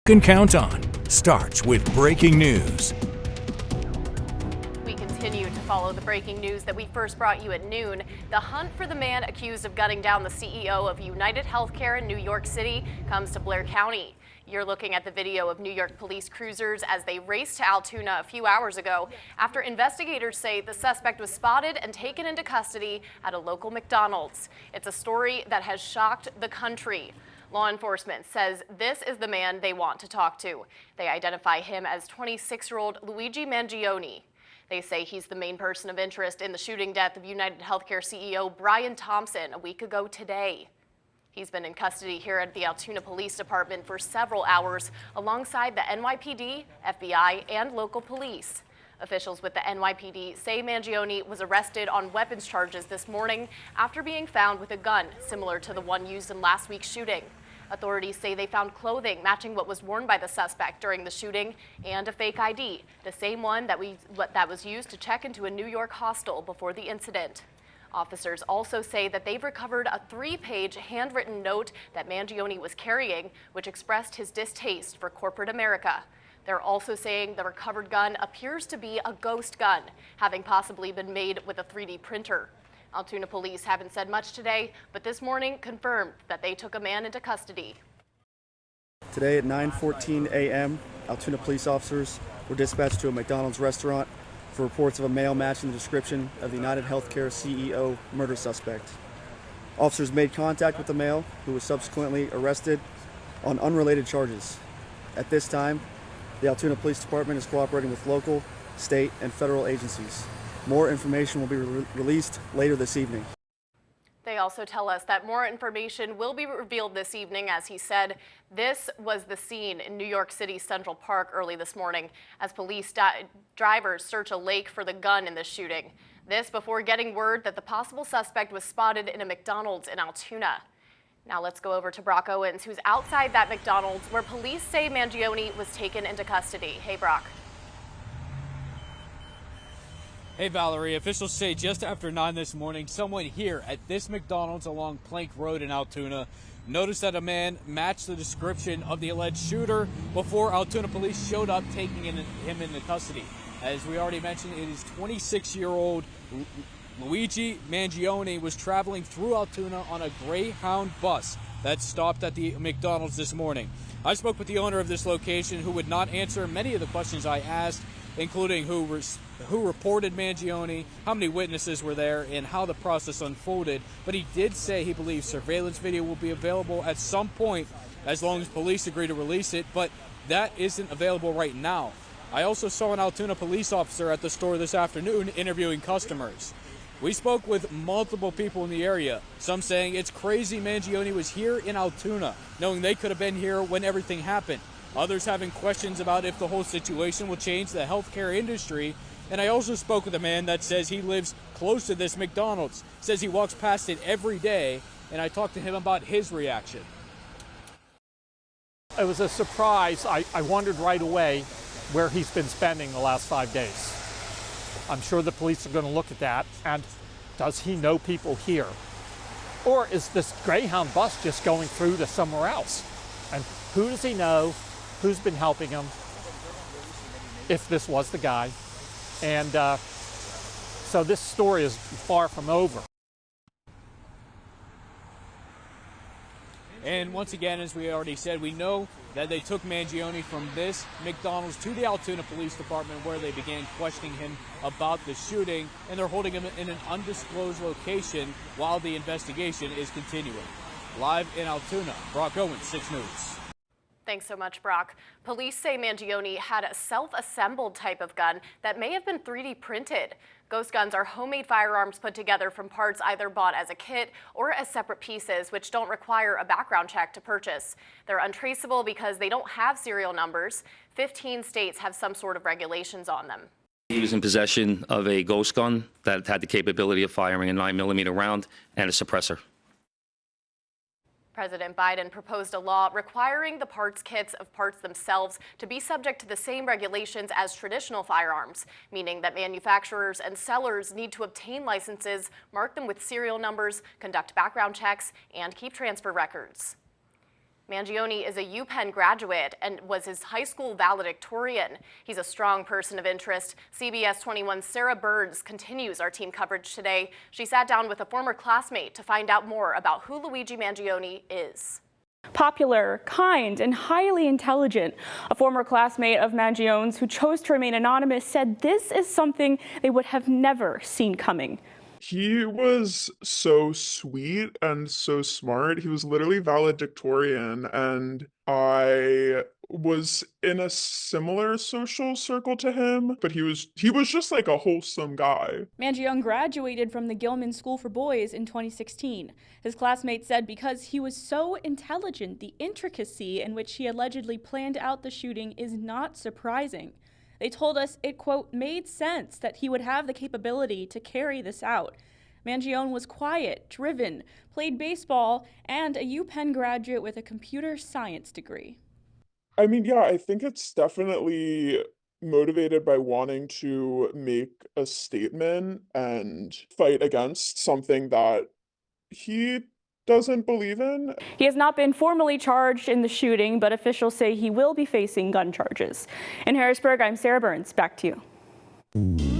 Can count on starts with breaking news. We continue to follow the breaking news that we first brought you at noon. The hunt for the man accused of gunning down the CEO of UnitedHealthcare in New York City comes to Blair County. You're looking at the video of New York police cruisers as they raced to Altoona a few hours ago after investigators say the suspect was spotted and taken into custody at a local McDonald's. It's a story that has shocked the country. Law enforcement says this is the man they want to talk to. They identify him as 26-year-old Luigi Mangione. They say he's the main person of interest in the shooting death of UnitedHealthcare CEO Brian Thompson a week ago today. He's been in custody here at the Altoona Police Department for several hours alongside the NYPD, FBI, and local police. Officials with the NYPD say Mangione was arrested on weapons charges this morning after being found with a gun similar to the one used in last week's shooting. Authorities say they found clothing matching what was worn by the suspect during the shooting and a fake ID, the same one that was used to check into a New York hostel before the incident. Officers also say that they've recovered a 3-page handwritten note that Mangione was carrying, which expressed his distaste for corporate America. They're also saying the recovered gun appears to be a ghost gun, having possibly been made with a 3D printer. Altoona police haven't said much today, but this morning confirmed that they took a man into custody. Today at 9:14 a.m., Altoona police officers were dispatched to a McDonald's restaurant for reports of a male matching the description of the UnitedHealthcare CEO murder suspect. Officers made contact with the male, who was subsequently arrested on unrelated charges. At this time, the Altoona Police Department is cooperating with local, state, and federal agencies. More information will be released later this evening. They also tell us that more information will be revealed this evening. As he said, this was the scene in New York City's Central Park early this morning as police drivers search a lake for the gun in the shooting. This before getting word that the possible suspect was spotted in a McDonald's in Altoona. Now let's go over to Brock Owens, who's outside that McDonald's where police say Mangione was taken into custody. Hey, Brock. Hey Valerie, officials say just after 9 this morning, someone here at this McDonald's along Plank Road in Altoona noticed that a man matched the description of the alleged shooter before Altoona police showed up taking him into custody. As we already mentioned, it is 26-year-old Luigi Mangione was traveling through Altoona on a Greyhound bus that stopped at the McDonald's this morning. I spoke with the owner of this location who would not answer many of the questions I asked, including who reported Mangione, how many witnesses were there, and how the process unfolded. But he did say he believes surveillance video will be available at some point as long as police agree to release it, but that isn't available right now. I also saw an Altoona police officer at the store this afternoon interviewing customers. We spoke with multiple people in the area, some saying it's crazy Mangione was here in Altoona, knowing they could have been here when everything happened. Others having questions about if the whole situation will change the healthcare industry. And I also spoke with a man that says he lives close to this McDonald's, says he walks past it every day, and I talked to him about his reaction. It was a surprise. I wondered right away where he's been spending the last 5 days. I'm sure the police are going to look at that, and does he know people here? Or is this Greyhound bus just going through to somewhere else? And who does he know? Who's been helping him, if this was the guy? And so this story is far from over. And once again, as we already said, we know that they took Mangione from this McDonald's to the Altoona Police Department where they began questioning him about the shooting, and they're holding him in an undisclosed location while the investigation is continuing. Live in Altoona, Brock Owens, 6 News. Thanks so much, Brock. Police say Mangione had a self-assembled type of gun that may have been 3D printed. Ghost guns are homemade firearms put together from parts either bought as a kit or as separate pieces, which don't require a background check to purchase. They're untraceable because they don't have serial numbers. 15 states have some sort of regulations on them. He was in possession of a ghost gun that had the capability of firing a 9mm round and a suppressor. President Biden proposed a law requiring the parts kits of parts themselves to be subject to the same regulations as traditional firearms, meaning that manufacturers and sellers need to obtain licenses, mark them with serial numbers, conduct background checks, and keep transfer records. Mangione is a UPenn graduate and was his high school valedictorian. He's a strong person of interest. CBS 21's Sarah Burns continues our team coverage today. She sat down with a former classmate to find out more about who Luigi Mangione is. Popular, kind, and highly intelligent. A former classmate of Mangione's who chose to remain anonymous said this is something they would have never seen coming. He was so sweet and so smart. He was literally valedictorian, and I was in a similar social circle to him, but he was just like a wholesome guy. Mangione graduated from the Gilman School for Boys in 2016. His classmates said because he was so intelligent, the intricacy in which he allegedly planned out the shooting is not surprising. They told us it, quote, made sense that he would have the capability to carry this out. Mangione was quiet, driven, played baseball, and a UPenn graduate with a computer science degree. I mean, yeah, I think it's definitely motivated by wanting to make a statement and fight against something that he doesn't believe in. He has not been formally charged in the shooting, but officials say he will be facing gun charges. In Harrisburg, I'm Sarah Burns. Back to you.